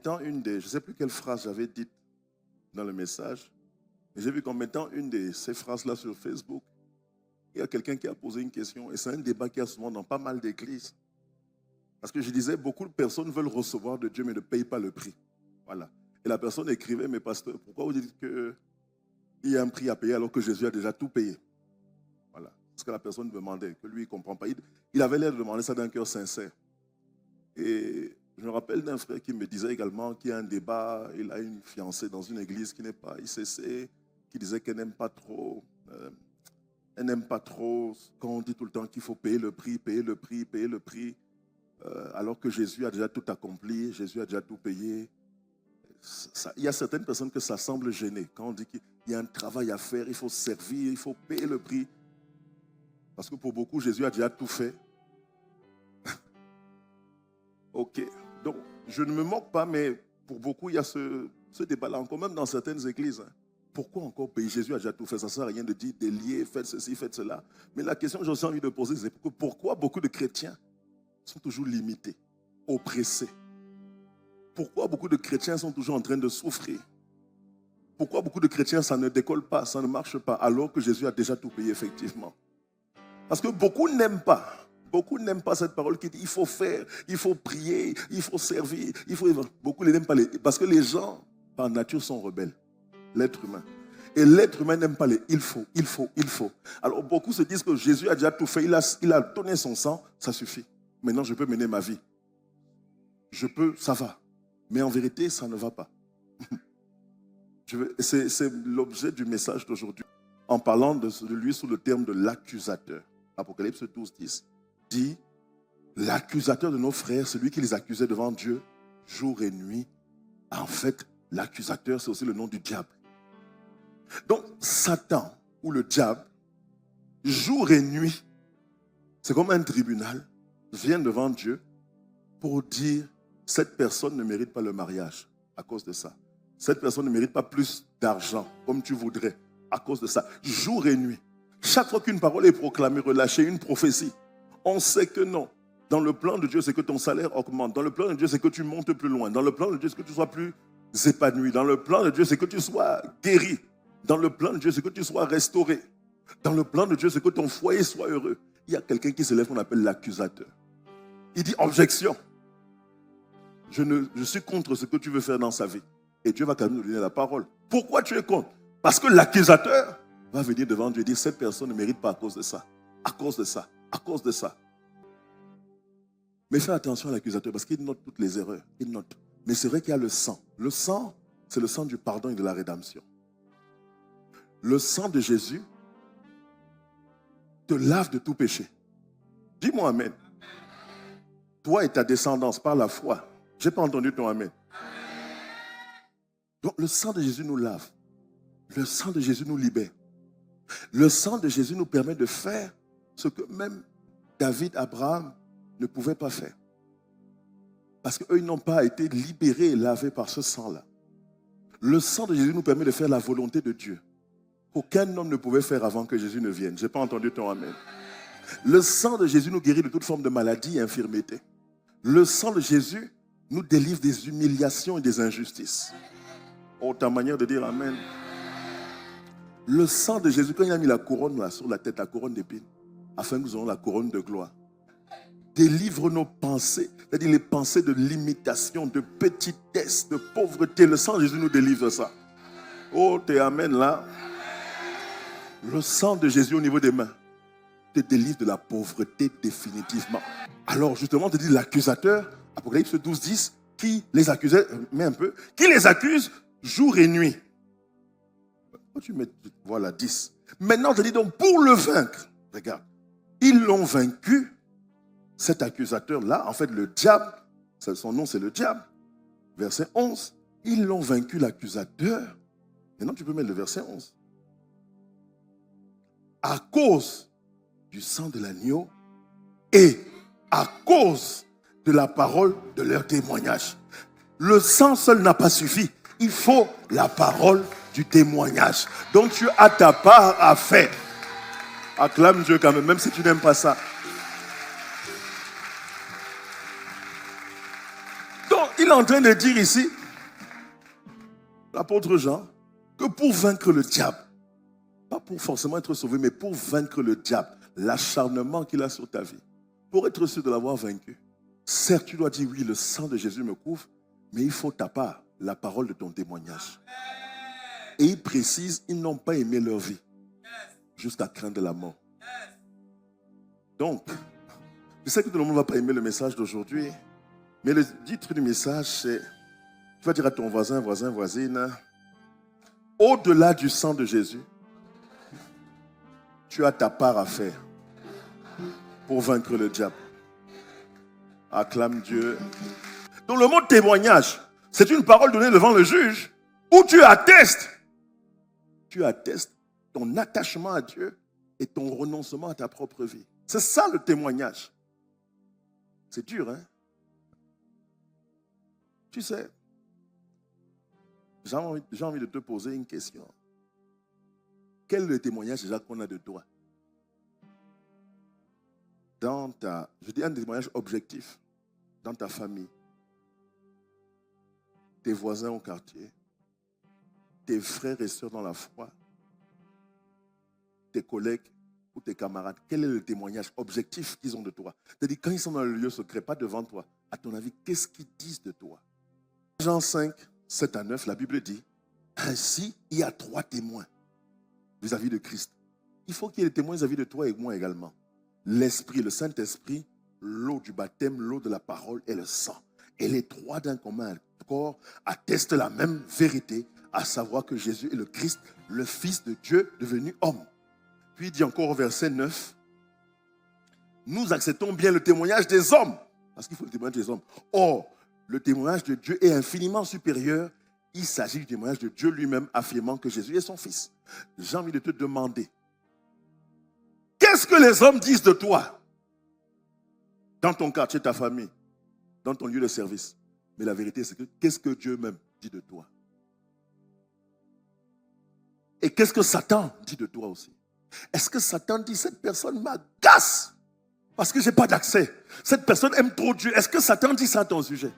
mettant je ne sais plus quelle phrase j'avais dite dans le message, mais j'ai vu qu'en mettant une de ces phrases-là sur Facebook, il y a quelqu'un qui a posé une question, et c'est un débat qu'il y a souvent dans pas mal d'églises. Parce que je disais, beaucoup de personnes veulent recevoir de Dieu, mais ne payent pas le prix. Voilà. Et la personne écrivait, mais pasteur, pourquoi vous dites qu'il y a un prix à payer alors que Jésus a déjà tout payé? Voilà. Ce que la personne demandait, que lui, il ne comprend pas. Il avait l'air de demander ça d'un cœur sincère. Et je me rappelle d'un frère qui me disait également qu'il y a un débat, il a une fiancée dans une église qui n'est pas ICC, qui disait qu'elle n'aime pas trop... elle n'aime pas trop quand on dit tout le temps qu'il faut payer le prix, payer le prix, payer le prix, alors que Jésus a déjà tout accompli, Jésus a déjà tout payé. Il y a certaines personnes que ça semble gêner. Quand on dit qu'il y a un travail à faire, il faut servir, il faut payer le prix. Parce que pour beaucoup, Jésus a déjà tout fait. Ok. Donc, je ne me moque pas, mais pour beaucoup, il y a ce débat-là, encore même dans certaines églises. Pourquoi encore payer? Jésus a déjà tout fait. Ça ne sert à rien de dire délier, faites ceci, faites cela. Mais la question que j'ai aussi envie de poser, c'est pourquoi beaucoup de chrétiens sont toujours limités, oppressés? Pourquoi beaucoup de chrétiens sont toujours en train de souffrir? Pourquoi beaucoup de chrétiens, ça ne décolle pas, ça ne marche pas, alors que Jésus a déjà tout payé, effectivement? Parce que beaucoup n'aiment pas. Beaucoup n'aiment pas cette parole qui dit il faut faire, il faut prier, il faut servir, il faut... Beaucoup ne l'aiment pas parce que les gens, par nature, sont rebelles. L'être humain. Et l'être humain n'aime pas les il faut, il faut, il faut. Alors beaucoup se disent que Jésus a déjà tout fait, il a donné son sang, ça suffit. Maintenant, je peux mener ma vie. Ça va. Mais en vérité, ça ne va pas. C'est l'objet du message d'aujourd'hui. En parlant de lui sous le terme de l'accusateur. Apocalypse 12, 10 dit, l'accusateur de nos frères, celui qui les accusait devant Dieu, jour et nuit. En fait, l'accusateur, c'est aussi le nom du diable. Donc, Satan ou le diable, jour et nuit, c'est comme un tribunal, vient devant Dieu pour dire, cette personne ne mérite pas le mariage à cause de ça. Cette personne ne mérite pas plus d'argent comme tu voudrais à cause de ça. Jour et nuit. Chaque fois qu'une parole est proclamée, relâchée, une prophétie, on sait que non. Dans le plan de Dieu, c'est que ton salaire augmente. Dans le plan de Dieu, c'est que tu montes plus loin. Dans le plan de Dieu, c'est que tu sois plus épanoui. Dans le plan de Dieu, c'est que tu sois guéri. Dans le plan de Dieu, c'est que tu sois restauré. Dans le plan de Dieu, c'est que ton foyer soit heureux. Il y a quelqu'un qui se lève qu'on appelle l'accusateur. Il dit objection. Je suis contre ce que tu veux faire dans sa vie. Et Dieu va quand même nous donner la parole. Pourquoi tu es contre? Parce que l'accusateur va venir devant Dieu et dire cette personne ne mérite pas à cause de ça. À cause de ça. À cause de ça. Mais fais attention à l'accusateur parce qu'il note toutes les erreurs. Il note. Mais c'est vrai qu'il y a le sang. Le sang, c'est le sang du pardon et de la rédemption. Le sang de Jésus te lave de tout péché. Dis-moi amen. Toi et ta descendance par la foi. Je n'ai pas entendu ton amen. Donc le sang de Jésus nous lave. Le sang de Jésus nous libère. Le sang de Jésus nous permet de faire ce que même David, Abraham ne pouvaient pas faire. Parce qu'eux, ils n'ont pas été libérés et lavés par ce sang-là. Le sang de Jésus nous permet de faire la volonté de Dieu. Qu'aucun homme ne pouvait faire avant que Jésus ne vienne. Je n'ai pas entendu ton amen. Le sang de Jésus nous guérit de toute forme de maladie et infirmité. Le sang de Jésus nous délivre des humiliations et des injustices. Oh, ta manière de dire amen. Le sang de Jésus, quand il a mis la couronne là, sur la tête, la couronne d'épines, afin que nous ayons la couronne de gloire, délivre nos pensées, c'est-à-dire les pensées de limitation, de petitesse, de pauvreté. Le sang de Jésus nous délivre de ça. Oh, t'es amen là. Le sang de Jésus au niveau des mains te délivre de la pauvreté définitivement. Alors justement, on te dit l'accusateur, Apocalypse 12, 10, qui les accusait, qui les accuse jour et nuit. Pourquoi tu mets, voilà, 10. Maintenant, on te dit donc, pour le vaincre, regarde, ils l'ont vaincu, cet accusateur-là, en fait le diable, son nom c'est le diable, verset 11, ils l'ont vaincu l'accusateur. Maintenant, tu peux mettre le verset 11. À cause du sang de l'agneau et à cause de la parole de leur témoignage. Le sang seul n'a pas suffi. Il faut la parole du témoignage. Donc tu as ta part à faire. Acclame Dieu quand même si tu n'aimes pas ça. Donc il est en train de dire ici, l'apôtre Jean, que pour vaincre le diable, pas pour forcément être sauvé, mais pour vaincre le diable, l'acharnement qu'il a sur ta vie, pour être sûr de l'avoir vaincu. Certes, tu dois dire oui, le sang de Jésus me couvre, mais il faut ta part, la parole de ton témoignage. Et il précise, ils n'ont pas aimé leur vie jusqu'à craindre la mort. Donc, je sais que tout le monde ne va pas aimer le message d'aujourd'hui, mais le titre du message, c'est, tu vas dire à ton voisin, voisine, au-delà du sang de Jésus, tu as ta part à faire pour vaincre le diable. Acclame Dieu. Donc le mot témoignage, c'est une parole donnée devant le juge où tu attestes ton attachement à Dieu et ton renoncement à ta propre vie. C'est ça le témoignage. C'est dur, hein? Tu sais, j'ai envie de te poser une question. Quel est le témoignage déjà qu'on a de toi? Je dis un témoignage objectif, dans ta famille, tes voisins au quartier, tes frères et sœurs dans la foi, tes collègues ou tes camarades. Quel est le témoignage objectif qu'ils ont de toi? C'est-à-dire, quand ils sont dans le lieu secret, pas devant toi, à ton avis, qu'est-ce qu'ils disent de toi? Jean 5, 7 à 9, la Bible dit, ainsi, il y a 3 témoins vis-à-vis de Christ. Il faut qu'il y ait des témoins vis-à-vis de toi et moi également. L'Esprit, le Saint-Esprit, l'eau du baptême, l'eau de la parole et le sang. Et les 3 d'un commun accord attestent la même vérité, à savoir que Jésus est le Christ, le Fils de Dieu devenu homme. Puis il dit encore au verset 9, nous acceptons bien le témoignage des hommes, parce qu'il faut le témoignage des hommes. Or, le témoignage de Dieu est infiniment supérieur. Il s'agit du témoignage de Dieu lui-même affirmant que Jésus est son Fils. J'ai envie de te demander, qu'est-ce que les hommes disent de toi? Dans ton quartier, ta famille, dans ton lieu de service. Mais la vérité, c'est que qu'est-ce que Dieu même dit de toi? Et qu'est-ce que Satan dit de toi aussi? Est-ce que Satan dit, cette personne m'agace parce que je n'ai pas d'accès? Cette personne aime trop Dieu. Est-ce que Satan dit ça à ton sujet?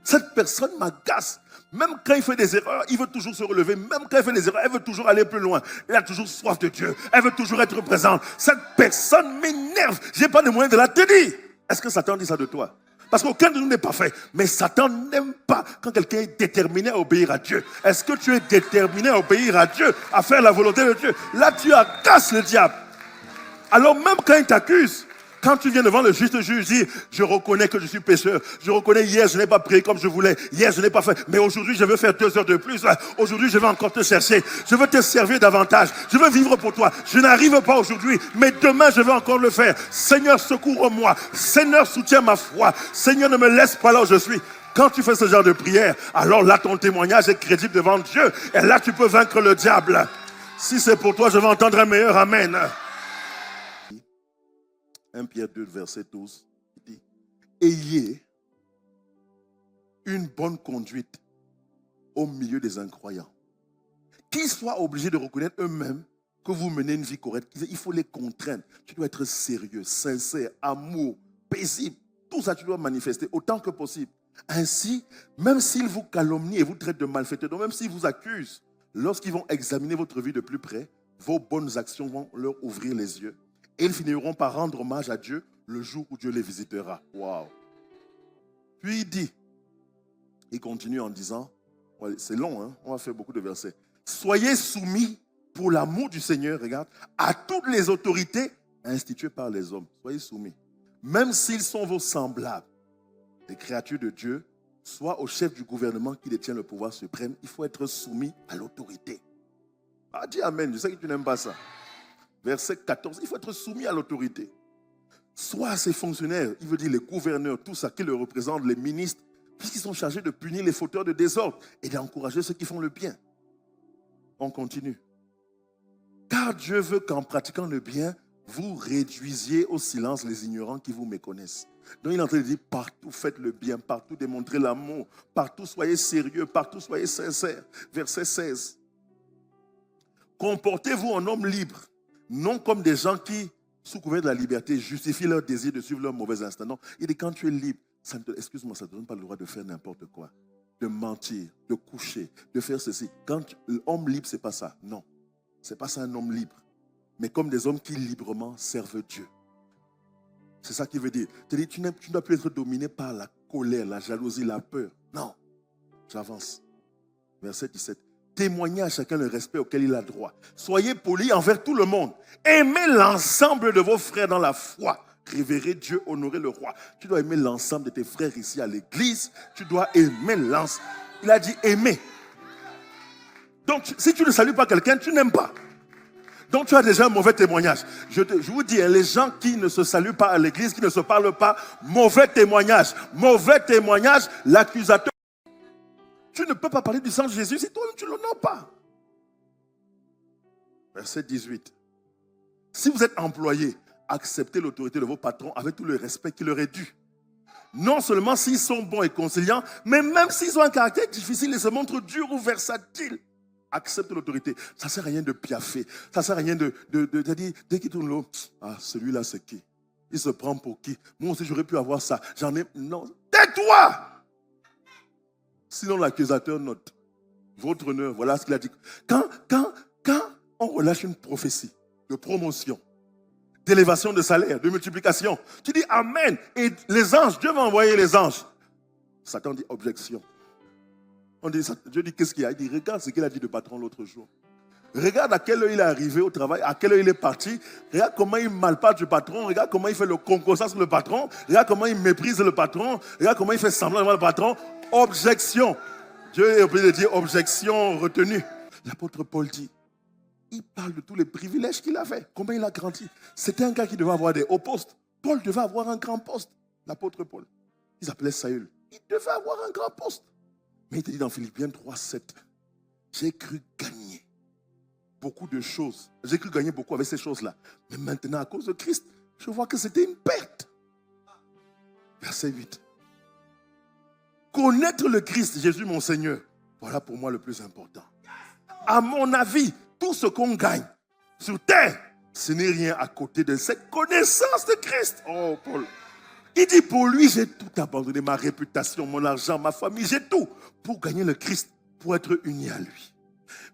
Cette personne m'agace. Même quand il fait des erreurs, il veut toujours se relever. Même quand il fait des erreurs, elle veut toujours aller plus loin. Elle a toujours soif de Dieu. Elle veut toujours être présente. Cette personne m'énerve. Je n'ai pas de moyen de la tenir. Est-ce que Satan dit ça de toi? Parce qu'aucun de nous n'est parfait. Mais Satan n'aime pas quand quelqu'un est déterminé à obéir à Dieu. Est-ce que tu es déterminé à obéir à Dieu, à faire la volonté de Dieu? Là, tu agaces le diable. Alors même quand il t'accuse, quand tu viens devant le juste juge, dis, je reconnais que je suis pécheur. Je reconnais, hier, je n'ai pas prié comme je voulais. Hier, je n'ai pas fait. Mais aujourd'hui, je veux faire 2 heures de plus. Aujourd'hui, je vais encore te chercher. Je veux te servir davantage. Je veux vivre pour toi. Je n'arrive pas aujourd'hui, mais demain, je vais encore le faire. Seigneur, secours-moi. Seigneur, soutiens ma foi. Seigneur, ne me laisse pas là où je suis. Quand tu fais ce genre de prière, alors là, ton témoignage est crédible devant Dieu. Et là, tu peux vaincre le diable. Si c'est pour toi, je vais entendre un meilleur amen. 1 Pierre 2, verset 12, il dit, ayez une bonne conduite au milieu des incroyants, qu'ils soient obligés de reconnaître eux-mêmes que vous menez une vie correcte. Il faut les contraindre. Tu dois être sérieux, sincère, amour, paisible. Tout ça, tu dois manifester autant que possible. Ainsi, même s'ils vous calomnient et vous traitent de malfaiteurs, donc même s'ils vous accusent, lorsqu'ils vont examiner votre vie de plus près, vos bonnes actions vont leur ouvrir les yeux. Et ils finiront par rendre hommage à Dieu le jour où Dieu les visitera. Waouh! Puis il continue en disant, c'est long, hein? On va faire beaucoup de versets. Soyez soumis pour l'amour du Seigneur, regarde, à toutes les autorités instituées par les hommes. Soyez soumis. Même s'ils sont vos semblables, des créatures de Dieu, soit au chef du gouvernement qui détient le pouvoir suprême, il faut être soumis à l'autorité. Ah, dis amen, je sais que tu n'aimes pas ça. Verset 14, il faut être soumis à l'autorité. Soit à ses fonctionnaires, il veut dire les gouverneurs, tout ça qui le représentent, les ministres, puisqu'ils sont chargés de punir les fauteurs de désordre et d'encourager ceux qui font le bien. On continue. Car Dieu veut qu'en pratiquant le bien, vous réduisiez au silence les ignorants qui vous méconnaissent. Donc il est en train de dire, partout faites le bien, partout démontrez l'amour, partout soyez sérieux, partout soyez sincères. Verset 16. Comportez-vous en homme libre, non comme des gens qui, sous couvert de la liberté, justifient leur désir de suivre leur mauvais instinct. Non, il dit quand tu es libre, excuse-moi, ça ne te donne pas le droit de faire n'importe quoi. de mentir, de coucher, de faire ceci. Quand l'homme libre, ce n'est pas ça. Non, ce n'est pas ça un homme libre. Mais comme des hommes qui librement servent Dieu. C'est ça qui veut dire. Tu ne dois plus être dominé par la colère, la jalousie, la peur. Non, j'avance. Verset 17. Témoignez à chacun le respect auquel il a droit. Soyez polis envers tout le monde. Aimez l'ensemble de vos frères dans la foi. Révérer Dieu, honorer le roi. Tu dois aimer l'ensemble de tes frères ici à l'église. Tu dois aimer l'ensemble. Il a dit aimer. Donc, si tu ne salues pas quelqu'un, tu n'aimes pas. Donc, tu as déjà un mauvais témoignage. Je vous dis, les gens qui ne se saluent pas à l'église, qui ne se parlent pas, mauvais témoignage. Mauvais témoignage, l'accusateur. Tu ne peux pas parler du sang de Jésus si toi-même tu ne l'honores pas. Verset 18. Si vous êtes employé, acceptez l'autorité de vos patrons avec tout le respect qui leur est dû. Non seulement s'ils sont bons et conciliants, mais même s'ils ont un caractère difficile et se montrent durs ou versatiles. Accepte l'autorité. Ça ne sert à rien de piaffer. Ça ne sert à rien de dire, dès qu'il tourne l'eau, ah, celui-là c'est qui? Il se prend pour qui? Moi aussi j'aurais pu avoir ça. J'en ai. Non. Tais-toi! Sinon l'accusateur note. Votre honneur, voilà ce qu'il a dit. Quand on relâche une prophétie de promotion, d'élévation de salaire, de multiplication, tu dis Amen. Et les anges, Dieu va envoyer les anges. Satan dit objection. Dieu dit qu'est-ce qu'il y a? Il dit regarde ce qu'il a dit de patron l'autre jour. Regarde à quelle heure il est arrivé au travail, à quelle heure il est parti. Regarde comment il malparle du patron. Regarde comment il fait le concours sur le patron. Regarde comment il méprise le patron. Regarde comment il fait semblant devant le patron. Objection. Dieu est obligé de dire objection retenue. L'apôtre Paul dit, il parle de tous les privilèges qu'il avait. Comment il a grandi. C'était un gars qui devait avoir des hauts postes. Paul devait avoir un grand poste. L'apôtre Paul. Il s'appelait Saül. Il devait avoir un grand poste. Mais il te dit dans Philippiens 3:7, j'ai cru gagner beaucoup de choses. J'ai cru gagner beaucoup avec ces choses-là. Mais maintenant, à cause de Christ, je vois que c'était une perte. Verset 8. Connaître le Christ, Jésus mon Seigneur, voilà pour moi le plus important. À mon avis, tout ce qu'on gagne sur terre, ce n'est rien à côté de cette connaissance de Christ. Oh, Paul. Il dit, pour lui, j'ai tout abandonné, ma réputation, mon argent, ma famille, j'ai tout pour gagner le Christ, pour être uni à lui.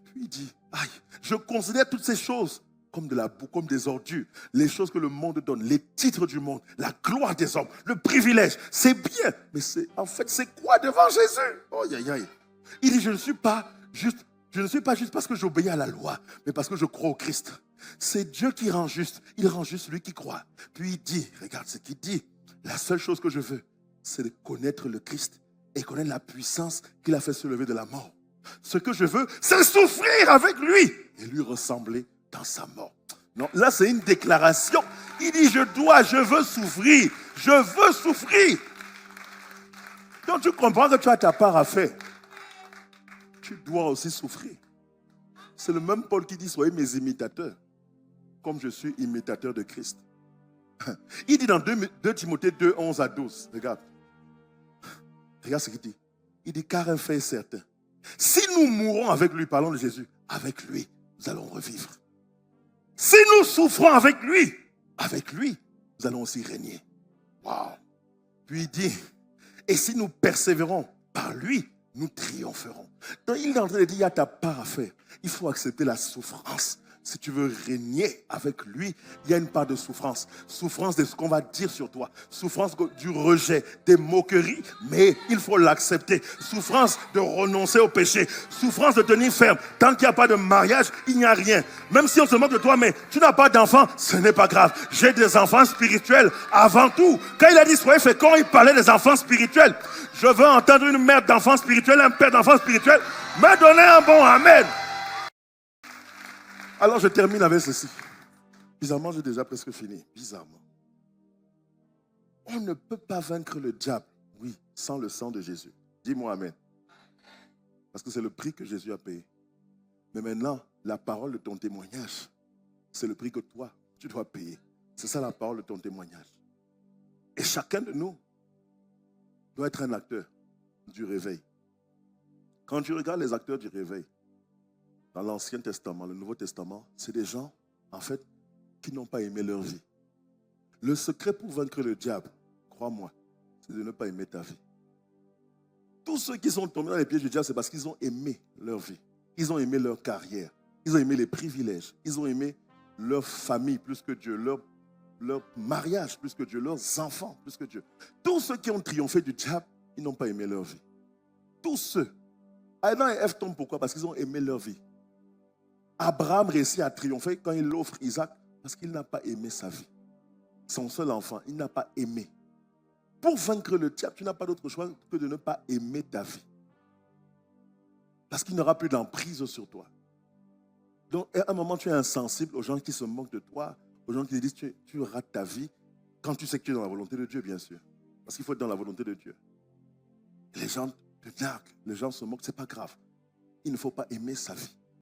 Puis il dit, aïe, je considère toutes ces choses comme de la boue, comme des ordures, les choses que le monde donne, les titres du monde, la gloire des hommes, le privilège, c'est bien, mais en fait, c'est quoi devant Jésus? Oh, aïe, aïe. Il dit, je ne suis pas juste parce que j'obéis à la loi, mais parce que je crois au Christ. C'est Dieu qui rend juste, il rend juste lui qui croit. Puis il dit, regarde ce qu'il dit, la seule chose que je veux, c'est de connaître le Christ et connaître la puissance qu'il a fait se lever de la mort. Ce que je veux, c'est souffrir avec lui et lui ressembler dans sa mort. Non, là c'est une déclaration. Il dit, je veux souffrir. Je veux souffrir. Donc tu comprends que tu as ta part à faire. Tu dois aussi souffrir. C'est le même Paul qui dit, soyez mes imitateurs, comme je suis imitateur de Christ. Il dit dans 2 Timothée 2, 11 à 12, regarde ce qu'il dit. Il dit, car un fait est certain. Si nous mourons avec lui, parlons de Jésus, avec lui, nous allons revivre. Si nous souffrons avec lui, nous allons aussi régner. Wow. Puis il dit, et si nous persévérons par lui, nous triompherons. Donc il est en train de dire, il y a ta part à faire. Il faut accepter la souffrance. Si tu veux régner avec lui, il y a une part de souffrance. Souffrance de ce qu'on va dire sur toi. Souffrance du rejet, des moqueries, mais il faut l'accepter. Souffrance de renoncer au péché. Souffrance de tenir ferme. Tant qu'il n'y a pas de mariage, il n'y a rien. Même si on se moque de toi, mais tu n'as pas d'enfants, ce n'est pas grave. J'ai des enfants spirituels avant tout. Quand il a dit soyez féconds, il parlait des enfants spirituels. Je veux entendre une mère d'enfants spirituels, un père d'enfants spirituels me donner un bon amen. Alors je termine avec ceci. Bizarrement, j'ai déjà presque fini. Bizarrement. On ne peut pas vaincre le diable, oui, sans le sang de Jésus. Dis-moi amen. Parce que c'est le prix que Jésus a payé. Mais maintenant, la parole de ton témoignage, c'est le prix que toi, tu dois payer. C'est ça la parole de ton témoignage. Et chacun de nous doit être un acteur du réveil. Quand tu regardes les acteurs du réveil, dans l'Ancien Testament, le Nouveau Testament, c'est des gens, en fait, qui n'ont pas aimé leur vie. Le secret pour vaincre le diable, crois-moi, c'est de ne pas aimer ta vie. Tous ceux qui sont tombés dans les pièges du diable, c'est parce qu'ils ont aimé leur vie. Ils ont aimé leur carrière. Ils ont aimé les privilèges. Ils ont aimé leur famille plus que Dieu, leur mariage plus que Dieu, leurs enfants plus que Dieu. Tous ceux qui ont triomphé du diable, ils n'ont pas aimé leur vie. Tous ceux. Adam et Ève tombent pourquoi? Parce qu'ils ont aimé leur vie. Abraham réussit à triompher quand il offre Isaac parce qu'il n'a pas aimé sa vie. Son seul enfant, il n'a pas aimé. Pour vaincre le diable, tu n'as pas d'autre choix que de ne pas aimer ta vie. Parce qu'il n'aura plus d'emprise sur toi. Donc, à un moment, tu es insensible aux gens qui se moquent de toi, aux gens qui te disent tu rates ta vie, quand tu sais que tu es dans la volonté de Dieu, bien sûr. Parce qu'il faut être dans la volonté de Dieu. Les gens te narguent, les gens se moquent, ce n'est pas grave. Il ne faut pas aimer sa vie.